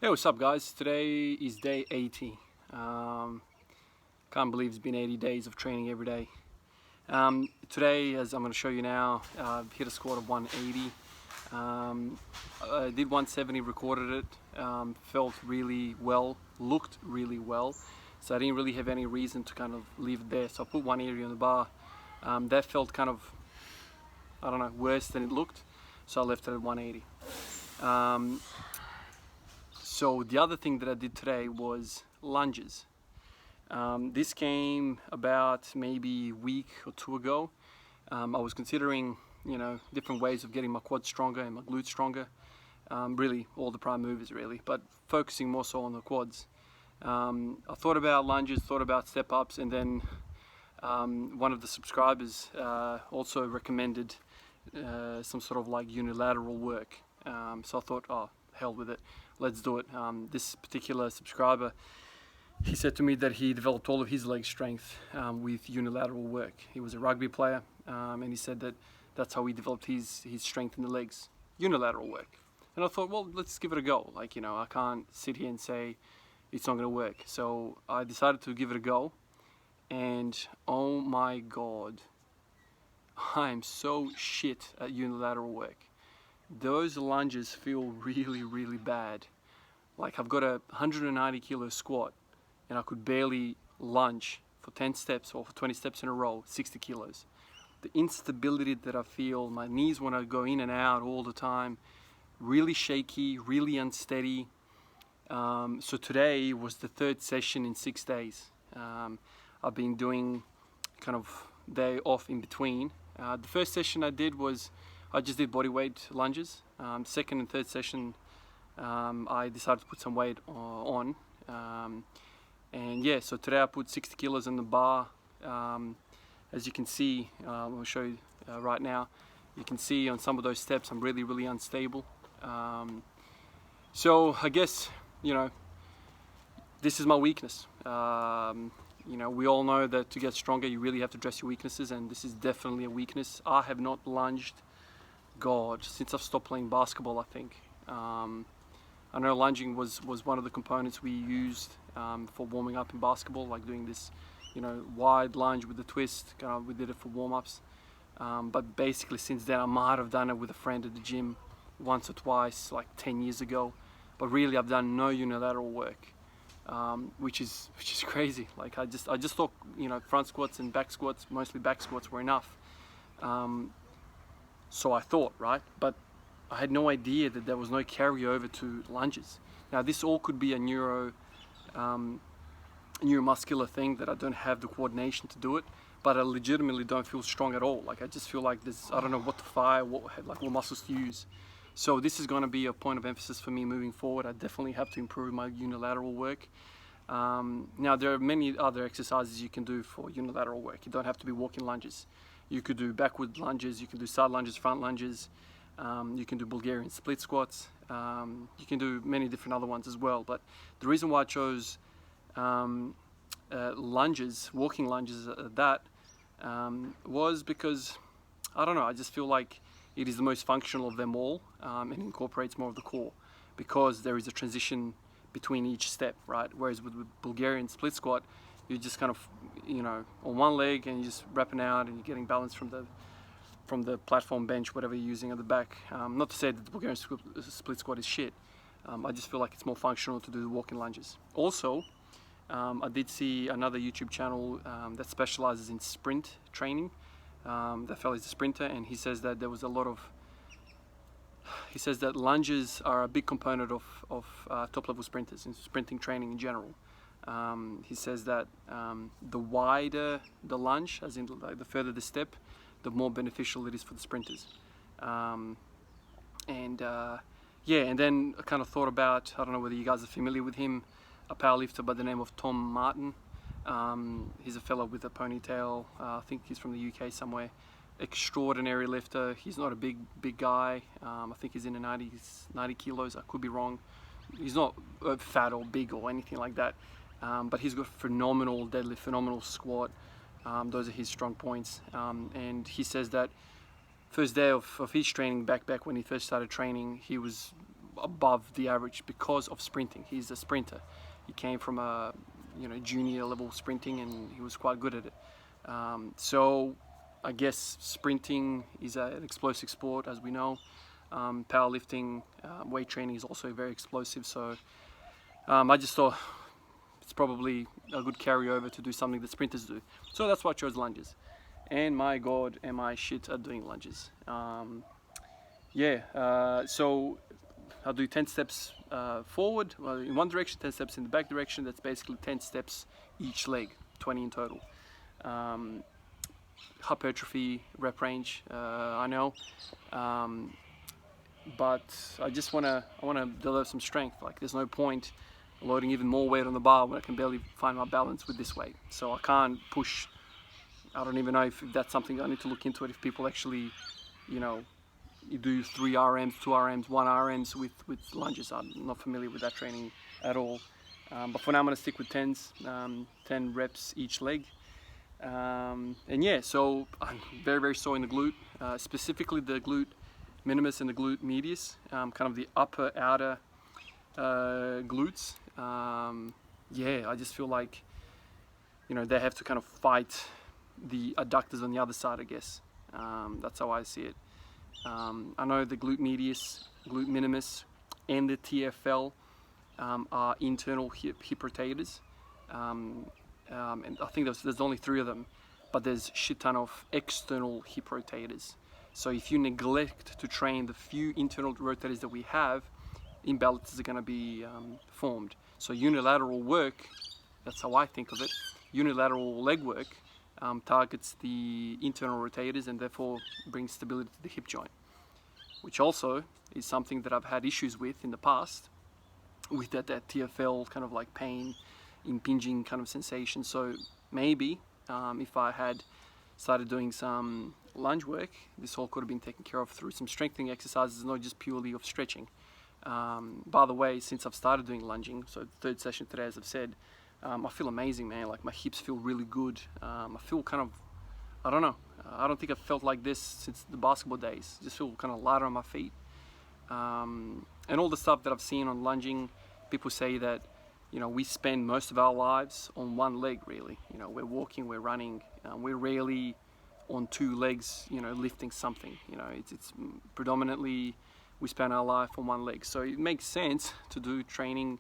Hey, what's up guys? Today is day 80. Can't believe it's been 80 days of training every day. Today, as I'm going to show you now, I've hit a squat of 180. I did 170, recorded it, felt really well, looked really well. So I didn't really have any reason to kind of leave it there. So I put 180 on the bar. That felt kind of, I don't know, worse than it looked. So I left it at 180. So the other thing that I did today was lunges. This came about maybe a week or two ago. I was considering, different ways of getting my quads stronger and my glutes stronger. Really, all the prime movers really, but focusing more so on the quads. I thought about lunges, thought about step ups, and then one of the subscribers also recommended some sort of like unilateral work. So I thought, oh, hell with it, let's do it. This particular subscriber, he said to me that he developed all of his leg strength with unilateral work. He was a rugby player, and he said that that's how he developed his strength in the legs, unilateral work. And I thought, well, let's give it a go. I can't sit here and say it's not going to work. So I decided to give it a go, and oh my God, I am so shit at unilateral work. Those lunges feel really, really bad. Like I've got a 190 kilo squat and I could barely lunge for 10 steps or for 20 steps in a row, 60 kilos. The instability that I feel, my knees want to go in and out all the time, really shaky, really unsteady. So today was the third session in 6 days. I've been doing kind of day off in between. The first session I did was I just did body weight lunges. Second and third session, I decided to put some weight on. And yeah, so today I put 60 kilos on the bar. As you can see, I'll show you right now. You can see on some of those steps I'm really, really unstable. So I guess, this is my weakness. We all know that to get stronger you really have to address your weaknesses, and this is definitely a weakness. I have not lunged, God, since I've stopped playing basketball, I think. I know lunging was one of the components we used for warming up in basketball, like doing this, wide lunge with the twist. We did it for warm-ups. But basically since then I might have done it with a friend at the gym once or twice, like 10 years ago. But really I've done no unilateral work, which is crazy. Like I just thought, front squats and back squats, mostly back squats, were enough. So I thought, right? But I had no idea that there was no carryover to lunges. Now this all could be a neuromuscular thing, that I don't have the coordination to do it, but I legitimately don't feel strong at all. Like I just feel like I don't know what to fire, what muscles to use. So this is going to be a point of emphasis for me moving forward. I definitely have to improve my unilateral work. Now there are many other exercises you can do for unilateral work. You don't have to be walking lunges. You could do backward lunges, you can do side lunges, front lunges, you can do Bulgarian split squats, you can do many different other ones as well. But the reason why I chose lunges, walking lunges was because, I don't know, I just feel like it is the most functional of them all, and incorporates more of the core, because there is a transition between each step, right? Whereas with Bulgarian split squat, you just kind of, on one leg and you're just wrapping out and you're getting balance from the platform, bench, whatever you're using at the back. Not to say that the Bulgarian split squat is shit. I just feel like it's more functional to do the walking lunges. Also, I did see another YouTube channel that specializes in sprint training. That fella is a sprinter, and he says that there was a lot of, he says that lunges are a big component of top level sprinters and sprinting training in general. He says that the wider the lunge, as in like the further the step, the more beneficial it is for the sprinters. Yeah, and then I kind of thought about, I don't know whether you guys are familiar with him, a powerlifter by the name of Tom Martin. He's a fellow with a ponytail. I think he's from the UK somewhere. Extraordinary lifter. He's not a big guy. I think he's in the 90 kilos. I could be wrong. He's not fat or big or anything like that. But he's got phenomenal deadlift, phenomenal squat. Those are his strong points. And he says that first day of his training, back when he first started training, he was above the average because of sprinting. He's a sprinter. He came from a junior level sprinting, and he was quite good at it. So I guess sprinting is an explosive sport, as we know. Powerlifting, weight training is also very explosive. So I just thought it's probably a good carryover to do something that sprinters do. So that's why I chose lunges. And my God, am I shit at doing lunges. So I'll do 10 steps forward, in one direction, 10 steps in the back direction. That's basically 10 steps each leg, 20 in total. Hypertrophy rep range, I know, but I just want to develop some strength. Like, there's no point loading even more weight on the bar when I can barely find my balance with this weight. So I can't push. I don't even know if that's something I need to look into it, if people actually, you do 3 RMs, 2 RMs, 1 RMs with lunges. I'm not familiar with that training at all. But for now I'm going to stick with 10s, 10 reps each leg. So I'm very, very sore in the glute, specifically the glute minimus and the glute medius, kind of the upper outer glutes. I just feel like, they have to kind of fight the adductors on the other side, I guess. That's how I see it. I know the glute medius, glute minimus, and the TFL are internal hip rotators. And I think there's only 3 of them, but there's shit ton of external hip rotators. So if you neglect to train the few internal rotators that we have, imbalances are going to be formed. So unilateral work, that's how I think of it, unilateral leg work targets the internal rotators and therefore brings stability to the hip joint, which also is something that I've had issues with in the past, with that TFL kind of like pain, impinging kind of sensation. So maybe if I had started doing some lunge work, this all could have been taken care of through some strengthening exercises, not just purely of stretching. By the way, since I've started doing lunging, so 3rd session today, as I've said, I feel amazing, man. Like, my hips feel really good. I feel kind of, I don't know, I don't think I've felt like this since the basketball days. Just feel kind of lighter on my feet. And all the stuff that I've seen on lunging, people say that, we spend most of our lives on one leg, really. We're walking, we're running, we're rarely on 2 legs, lifting something. It's predominantly we spend our life on one leg. So it makes sense to do training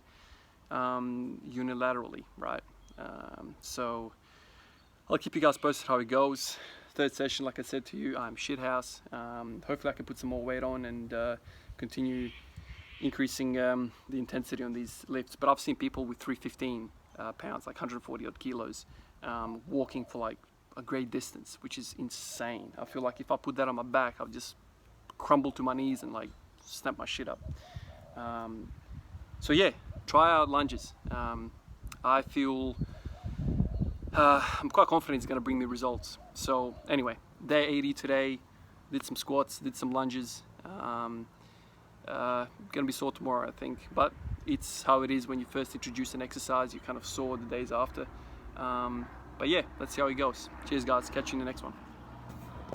unilaterally, right? So I'll keep you guys posted how it goes. 3rd session, like I said to you, I'm shithouse. Hopefully I can put some more weight on and continue increasing the intensity on these lifts. But I've seen people with 315 pounds, like 140 odd kilos, walking for like a great distance, which is insane. I feel like if I put that on my back, I'll just crumble to my knees and like snap my shit up. So yeah, try out lunges. I feel I'm quite confident it's going to bring me results. So anyway, day 80 today, did some squats, did some lunges. Gonna be sore tomorrow, I think, but it's how it is when you first introduce an exercise. You kind of sore the days after. But yeah, let's see how it goes. Cheers guys, catch you in the next one.